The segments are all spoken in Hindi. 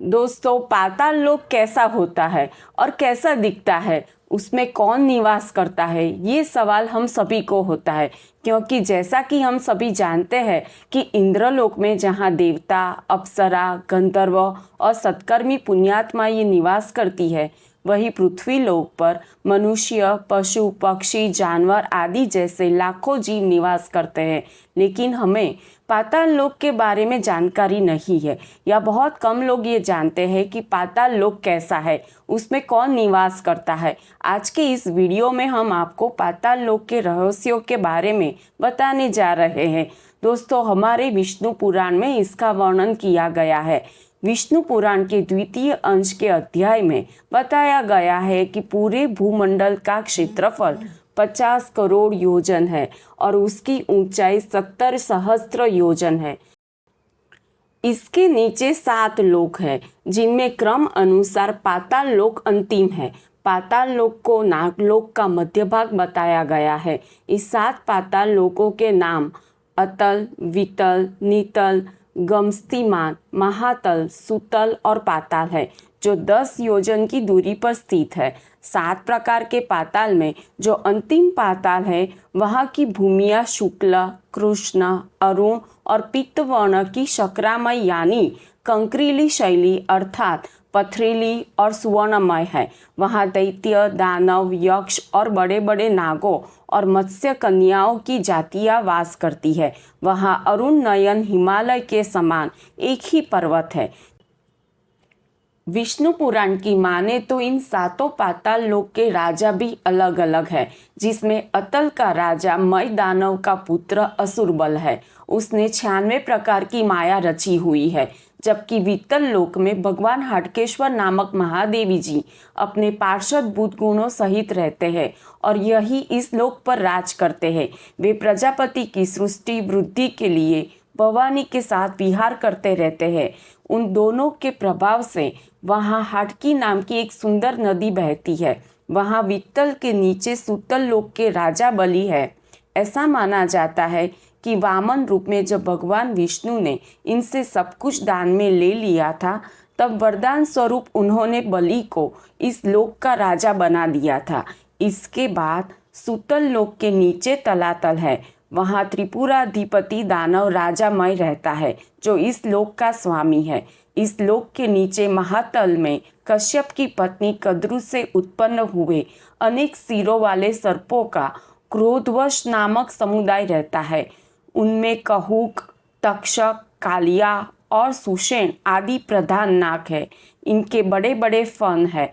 दोस्तों, पाताल लोक कैसा होता है और कैसा दिखता है, उसमें कौन निवास करता है, ये सवाल हम सभी को होता है। क्योंकि जैसा कि हम सभी जानते हैं कि इंद्रलोक में जहाँ देवता, अप्सरा, गंधर्व और सत्कर्मी पुण्यात्मा ये निवास करती है, वही पृथ्वी लोक पर मनुष्य, पशु, पक्षी, जानवर आदि जैसे लाखों जीव निवास करते हैं। लेकिन हमें पाताल लोक के बारे में जानकारी नहीं है, या बहुत कम लोग ये जानते हैं कि पाताल लोक कैसा है, उसमें कौन निवास करता है। आज के इस वीडियो में हम आपको पाताल लोक के रहस्यों के बारे में बताने जा रहे हैं। दोस्तों, हमारे विष्णु पुराण में इसका वर्णन किया गया है। विष्णु पुराण के द्वितीय अंश के अध्याय में बताया गया है कि पूरे भूमंडल का क्षेत्रफल 50 करोड़ योजन है और उसकी ऊंचाई 70 सहस्त्र योजन है। इसके नीचे 7 लोक हैं, जिनमें क्रम अनुसार पाताल लोक अंतिम है। पाताल लोक को नागलोक का मध्य भाग बताया गया है। इस 7 पाताल लोकों के नाम अतल, वितल, नीतल, गमस्तिमान, महातल, सुतल और पाताल है, जो 10 योजन की दूरी पर स्थित है। 7 प्रकार के पाताल में जो अंतिम पाताल है, वहाँ की भूमिया शुक्ल, कृष्ण, अरुण और पित्त वर्ण की शक्रामय यानी कंकरीली शैली अर्थात पथरीली और सुवर्णमय है। वहाँ दैत्य, दानव, यक्ष और बड़े बड़े नागों और मत्स्य कन्याओं की जातियाँ वास करती है। वहाँ अरुण नयन हिमालय के समान एक ही पर्वत है। विष्णु पुराण की माने तो इन 7 पाताल लोक के राजा भी अलग अलग है, जिसमें अतल का राजा मय दानव का पुत्र असुरबल है। उसने 96 प्रकार की माया रची हुई है। जबकि वित्तल लोक में भगवान हाटकेश्वर नामक महादेवी जी अपने पार्षद भूत गुणों सहित रहते हैं और यही इस लोक पर राज करते हैं। वे प्रजापति की सृष्टि वृद्धि के लिए भवानी के साथ विहार करते रहते हैं। उन दोनों के प्रभाव से वहाँ हाटकी नाम की एक सुंदर नदी बहती है। वहाँ वित्तल के नीचे सुतल लोक के राजा बलि है। ऐसा माना जाता है कि वामन रूप में जब भगवान विष्णु ने इनसे सब कुछ दान में ले लिया था, तब वरदान स्वरूप उन्होंने बलि को इस लोक का राजा बना दिया था। इसके बाद सुतल लोक के नीचे तलातल है। वहाँ त्रिपुराधिपति दानव राजामय रहता है, जो इस लोक का स्वामी है। इस लोक के नीचे महातल में कश्यप की पत्नी कद्रु से उत्पन्न हुए अनेक सिरों वाले सर्पों का क्रोधवश नामक समुदाय रहता है। उनमें कहुक, तक्षक, कालिया और सुषेण आदि प्रधान नाग है। इनके बड़े बड़े फन है।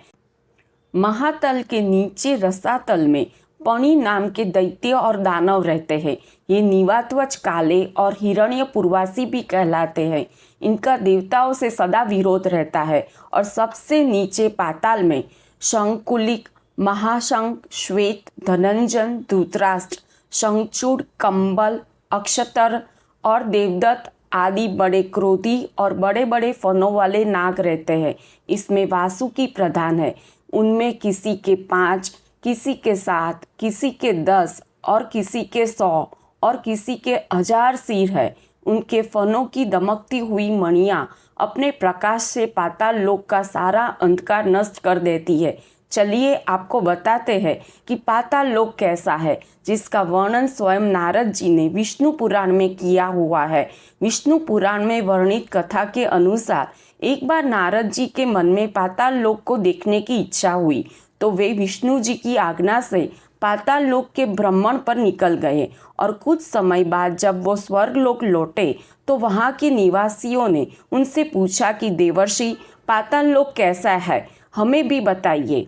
महातल के नीचे रसातल में पणि नाम के दैत्य और दानव रहते हैं। ये निवात्वच काले और हिरण्य पूर्वासी भी कहलाते हैं। इनका देवताओं से सदा विरोध रहता है। और सबसे नीचे पाताल में शंकुलिक, महाशंक, श्वेत, धनंजन, धृतराष्ट्र, शंखचूड़, कंबल, अक्षतर और देवदत्त आदि बड़े क्रोधी और बड़े बड़े फनों वाले नाग रहते हैं। इसमें वासुकी प्रधान है। उनमें किसी के 5, किसी के 7, किसी के 10 और किसी के 100 और किसी के 1000 सिर है। उनके फनों की दमकती हुई मणियाँ अपने प्रकाश से पाताल लोक का सारा अंधकार नष्ट कर देती है। चलिए आपको बताते हैं कि पाताल लोक कैसा है, जिसका वर्णन स्वयं नारद जी ने विष्णु पुराण में किया हुआ है। विष्णु पुराण में वर्णित कथा के अनुसार एक बार नारद जी के मन में पाताल लोक को देखने की इच्छा हुई, तो वे विष्णु जी की आज्ञा से पाताल लोक के भ्रमण पर निकल गए। और कुछ समय बाद जब वो स्वर्ग लोक लौटे, तो वहाँ के निवासियों ने उनसे पूछा कि देवर्षि, पाताल लोक कैसा है, हमें भी बताइए।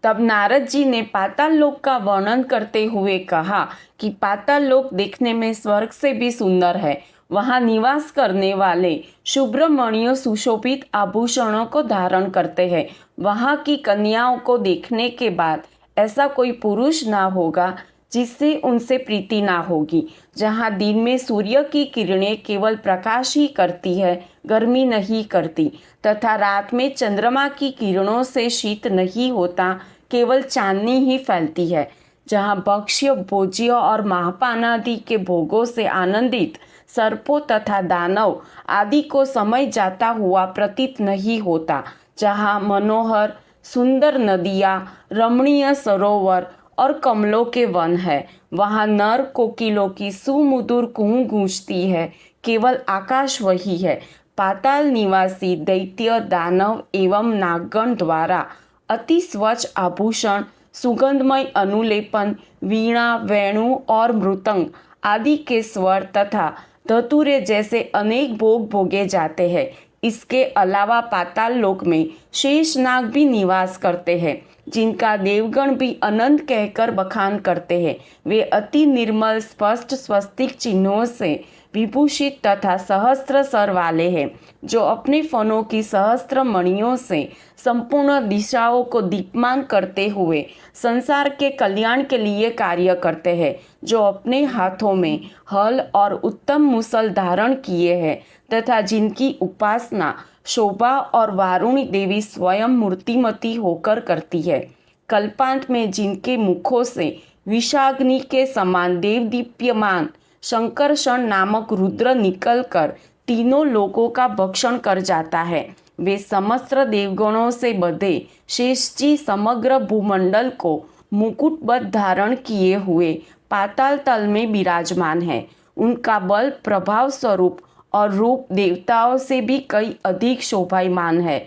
तब नारद जी ने पाताल लोक का वर्णन करते हुए कहा कि पाताल लोक देखने में स्वर्ग से भी सुंदर है। वहाँ निवास करने वाले शुभ्रमणियों सुशोभित आभूषणों को धारण करते हैं। वहाँ की कन्याओं को देखने के बाद ऐसा कोई पुरुष ना होगा जिससे उनसे प्रीति ना होगी। जहाँ दिन में सूर्य की किरणें केवल प्रकाश ही करती है, गर्मी नहीं करती, तथा रात में चंद्रमा की किरणों से शीत नहीं होता, केवल चांदनी ही फैलती है। जहाँ भक्ष्य, भोज्य और महापानादि के भोगों से आनंदित सर्पों तथा दानव आदि को समय जाता हुआ प्रतीत नहीं होता। जहाँ मनोहर सुंदर नदियाँ, रमणीय सरोवर और कमलों के वन है, वहाँ नर कोकिलों की सुमधुर कुहू गूंजती है। केवल आकाश वही है। पाताल निवासी दैत्य, दानव एवं नागगण द्वारा अति स्वच्छ आभूषण, सुगंधमय अनुलेपन, वीणा, वेणु और मृदंग आदि के स्वर तथा धतूरे जैसे अनेक भोग भोगे जाते हैं। इसके अलावा पाताल लोक में शेषनाग भी निवास करते हैं, जिनका देवगण भी अनंत कहकर बखान करते हैं। वे अति निर्मल स्पष्ट स्वस्तिक चिन्हों से विभूषित तथा सहस्त्र सर वाले हैं, जो अपने फनों की सहस्त्र मणियों से संपूर्ण दिशाओं को दीप्यमान करते हुए संसार के कल्याण के लिए कार्य करते हैं, जो अपने हाथों में हल और उत्तम मुसल धारण किए हैं तथा जिनकी उपासना शोभा और वारुणी देवी स्वयं मूर्तिमती होकर करती है। कल्पांत में जिनके मुखों से विषाग्नि के समान देवदीप्यमान शंकरषण नामक रुद्र निकलकर तीनों लोकों का भक्षण कर जाता है, वे समस्त देवगणों से बधे शेषजी समग्र भूमंडल को मुकुटबद्ध धारण किए हुए पाताल तल में विराजमान है। उनका बल, प्रभाव स्वरूप और रूप देवताओं से भी कई अधिक शोभायमान है,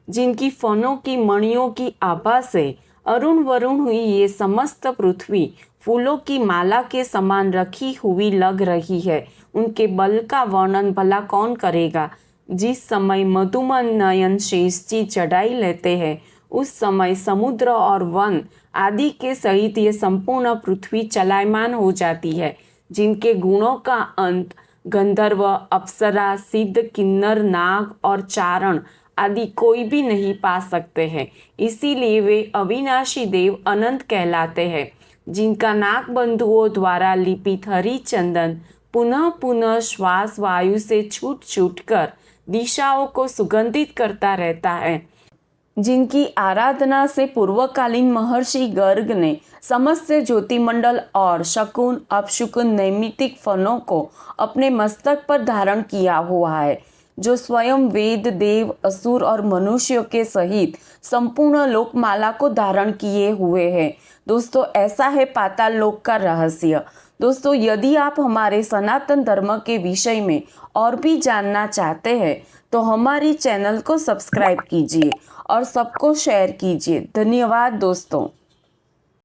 जिनकी फनों की मणियों की आभा से अरुण वरुण हुई ये समस्त पृथ्वी फूलों की माला के समान रखी हुई लग रही है। उनके बल का वर्णन भला कौन करेगा। जिस समय मधुमन नयन शेषजी चढ़ाई लेते हैं, उस समय समुद्र और वन आदि के सहित ये संपूर्ण पृथ्वी चलायमान हो जाती है, जिनके गुणों का अंत गंधर्व, अप्सरा, सिद्ध, किन्नर, नाग और चारण आदि कोई भी नहीं पा सकते हैं। इसीलिए वे अविनाशी देव अनंत कहलाते हैं, जिनका नाग बंधुओं द्वारा लिपित हरि चंदन पुनः पुनः श्वास वायु से छूट छूट कर दिशाओं को सुगंधित करता रहता है, जिनकी आराधना से पूर्वकालीन महर्षि गर्ग ने समस्त ज्योतिमंडल और शकुन अपशकुन नैमित्तिक फलों को अपने मस्तक पर धारण किया हुआ है, जो स्वयं वेद, देव, असुर और मनुष्यों के सहित संपूर्ण लोकमाला को धारण किए हुए हैं। दोस्तों, ऐसा है पाताल लोक का रहस्य। दोस्तों, यदि आप हमारे सनातन धर्म के विषय में और भी जानना चाहते हैं तो हमारी चैनल को सब्सक्राइब कीजिए और सबको शेयर कीजिए। धन्यवाद दोस्तों।